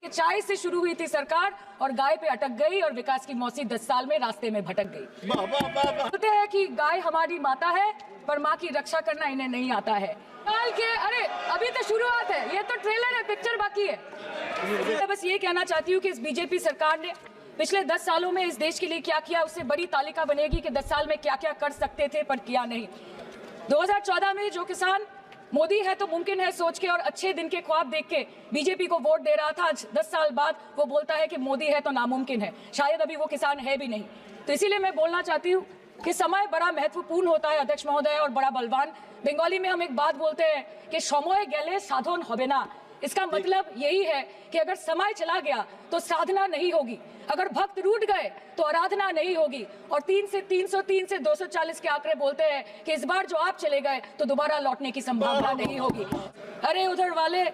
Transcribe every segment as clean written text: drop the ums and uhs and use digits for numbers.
चाय से शुरू हुई थी सरकार और गाय पे अटक गई और विकास की मौसी 10 साल में रास्ते में भटक गई। बोलते हैं कि गाय हमारी माता है पर माँ की रक्षा करना इन्हें नहीं आता है। अरे अभी तो शुरुआत है, ये तो ट्रेलर है, पिक्चर बाकी है। मैं बस ये कहना चाहती हूँ कि इस बीजेपी सरकार ने पिछले 10 सालों में इस देश के लिए क्या किया, उससे बड़ी तालिका बनेगी कि 10 साल में क्या क्या कर सकते थे पर किया नहीं। 2014 में जो किसान मोदी है तो मुमकिन है सोच के और अच्छे दिन के ख्वाब देख के बीजेपी को वोट दे रहा था, आज 10 साल बाद वो बोलता है कि मोदी है तो नामुमकिन है। शायद अभी वो किसान है भी नहीं। तो इसीलिए मैं बोलना चाहती हूँ कि समय बड़ा महत्वपूर्ण होता है अध्यक्ष महोदय और बड़ा बलवान। बंगाली में हम एक बात बोलते हैं कि समय गेले साधन होबे ना। इसका मतलब यही है कि अगर समय चला गया तो साधना नहीं होगी, अगर भक्त रूठ गए तो आराधना नहीं होगी। और 3 से 303 से 240 के आंकड़े बोलते हैं कि इस बार जो आप चले गए तो दोबारा लौटने की संभावना नहीं होगी। अरे उधर वाले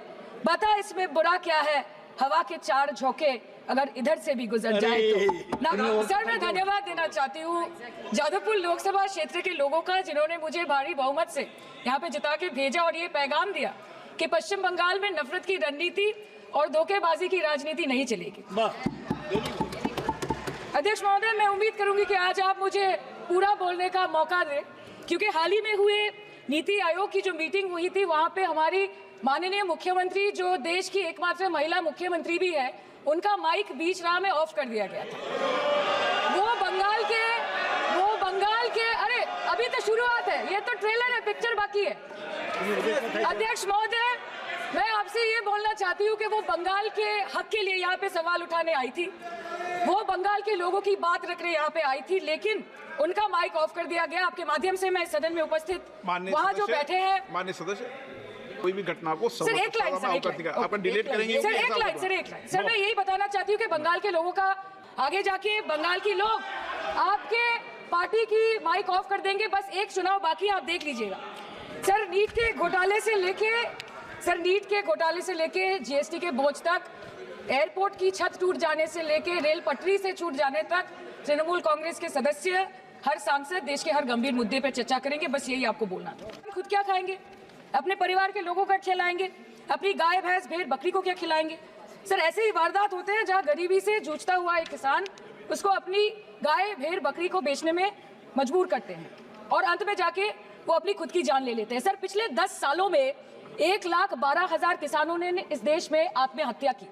बता इसमें बुरा क्या है, हवा के 4 झोंके अगर इधर से भी गुजर जाए तो। सर मैं धन्यवाद देना चाहती हूँ जादवपुर लोकसभा क्षेत्र के लोगों का, जिन्होंने मुझे भारी बहुमत से यहाँ पे जिता के भेजा और ये पैगाम दिया कि पश्चिम बंगाल में नफरत की रणनीति और धोखेबाजी की राजनीति नहीं चलेगी। अध्यक्ष महोदय, मैं उम्मीद करूंगी कि आज आप मुझे पूरा बोलने का मौका दें, क्योंकि हाल ही में हुए नीति आयोग की जो मीटिंग हुई थी वहां पे हमारी माननीय मुख्यमंत्री, जो देश की एकमात्र महिला मुख्यमंत्री भी है, उनका माइक बीच राह में ऑफ कर दिया गया था। वो बंगाल के अरे अभी तो शुरुआत है, ये तो ट्रेलर है, पिक्चर बाकी है। अध्यक्ष महोदय, मैं आपसे ये बोलना चाहती हूँ कि वो बंगाल के हक के लिए यहाँ पे सवाल उठाने आई थी, वो बंगाल के लोगों की बात रखने यहाँ पे आई थी, लेकिन उनका माइक ऑफ कर दिया गया। आपके माध्यम से मैं सदन में उपस्थित वहाँ जो बैठे हैं माननीय सदस्य, कोई भी घटना को सर एक लाइन डिलीट करेंगे। सर एक लाइन सर मैं यही बताना चाहती हूँ कि बंगाल के लोगों का आगे जाके बंगाल के लोग आपके पार्टी की माइक ऑफ कर देंगे। बस एक चुनाव बाकी, आप देख लीजिएगा। सर नीट के घोटाले से लेके जीएसटी के बोझ तक, एयरपोर्ट की छत टूट जाने से लेके रेल पटरी से छूट जाने तक, तृणमूल कांग्रेस के सदस्य, हर सांसद देश के हर गंभीर मुद्दे पर चर्चा करेंगे। बस यही आपको बोलना था। खुद क्या खाएंगे, अपने परिवार के लोगों का खिलाएंगे, अपनी गाय भैंस भेड़ बकरी को क्या खिलाएंगे? सर ऐसे ही वारदात होते हैं जहां गरीबी से जूझता हुआ एक किसान उसको अपनी गाय भेड़ बकरी को बेचने में मजबूर करते हैं और अंत में जाके वो अपनी खुद की जान ले लेते हैं। सर पिछले 10 सालों में 1,12,000 किसानों ने इस देश में आत्महत्या की।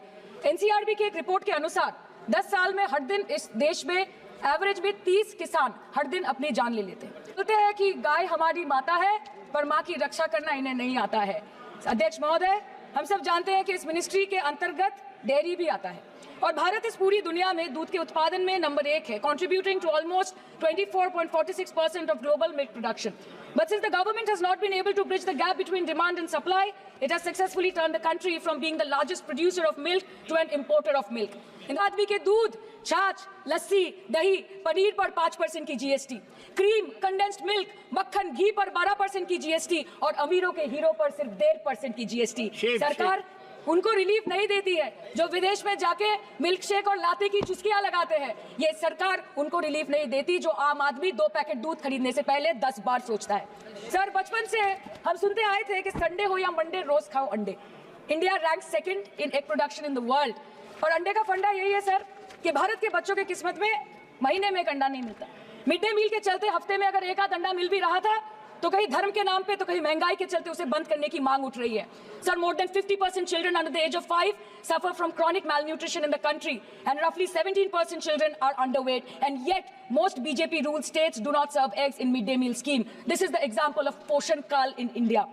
एनसीआरबी की एक रिपोर्ट के अनुसार 10 साल में हर दिन इस देश में एवरेज में 30 किसान हर दिन अपनी जान ले लेते हैं। बोलते हैं कि गाय हमारी माता है पर माँ की रक्षा करना इन्हें नहीं आता है। अध्यक्ष महोदय, हम सब जानते हैं कि इस मिनिस्ट्री के अंतर्गत डेयरी भी आता है और भारत इस पूरी दुनिया में दूध के उत्पादन में नंबर 1 है, contributing to almost 24.46% of global milk production. But since the government has not been able to bridge the gap between demand and supply, it has successfully turned the country from being the largest producer of milk to an importer of milk. इन आदमी के दूध, छाछ, लस्सी, दही, पनीर पर 5% की GST, cream, condensed milk, मक्खन, घी पर 12% की जीएसटी और अमीरों के हीरो पर सिर्फ 1.5% की जीएसटी। सरकार उनको रिलीफ नहीं देती है जो विदेश में जाके मिल्क शेक और लाते की चुस्कियां लगाते हैं। ये सरकार उनको रिलीफ नहीं देती जो आम आदमी 2 पैकेट दूध खरीदने से पहले 10 बार सोचता है। सर बचपन से हम सुनते आए थे कि संडे हो या मंडे रोज खाओ अंडे। India rank 2nd in egg production in the world और अंडे का फंडा यही है सर कि भारत के बच्चों के किस्मत में महीने में एक अंडा नहीं मिलता। मिड डे मील के चलते हफ्ते में अगर एक आध अंडा मिल भी रहा था तो कहीं धर्म के नाम पे तो कहीं महंगाई के चलते उसे बंद करने की मांग उठ रही है। Sir more than 50% children under the age of 5 suffer from chronic malnutrition in the country and roughly 17% children are underweight, and yet most BJP ruled states do not serve eggs in mid-day meal scheme. This is the example of Poshan Kal in India.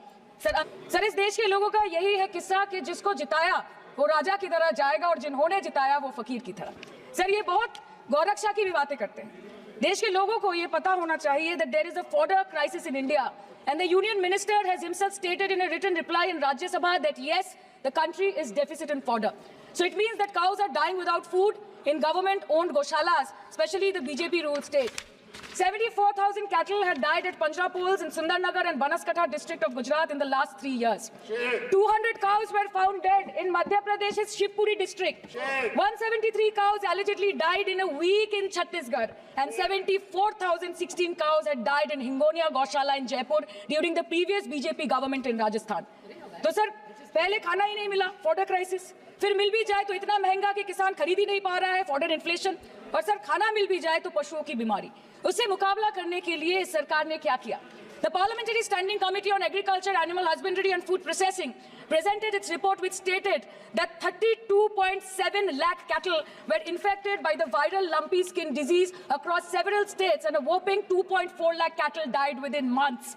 Sir इस देश के लोगों का यही है किस्सा कि जिसको जिताया वो राजा की तरह जाएगा और जिन्होंने जिताया वो फकीर की तरह। सर ये बहुत गौरक्षा की भी बातें करते हैं। देश के लोगों को ये पता होना चाहिए that there is a fodder crisis in India, and the union minister has himself stated in a written reply in Rajya Sabha that yes, the country is deficit in fodder. So it means that cows are dying without food in government-owned goshalas, especially the BJP-ruled state. 74,000 cattle had died at Panjrapols in Sundarnagar and Banaskantha district of Gujarat in the last 3 years. 200 cows were found dead in Madhya Pradesh's Shivpuri district. 173 cows allegedly died in a week in Chhattisgarh, and 74,016 cows had died in Hingonia Gaushala in Jaipur during the previous BJP government in Rajasthan. तो sir पहले खाना ही नहीं मिला, fodder crisis, फिर मिल भी जाए तो इतना महंगा कि किसान खरीद ही नहीं पा रहा है, फॉडर इन्फ्लेशन, और सर खाना मिल भी जाए तो पशुओं की बीमारी। उससे मुकाबला करने के लिए इस सरकार ने क्या किया? The Parliamentary Standing Committee on Agriculture, Animal Husbandry and Food Processing presented its report which stated that 32.7 lakh cattle were infected by the viral lumpy skin disease across several states and a whopping 2.4 lakh cattle died within months.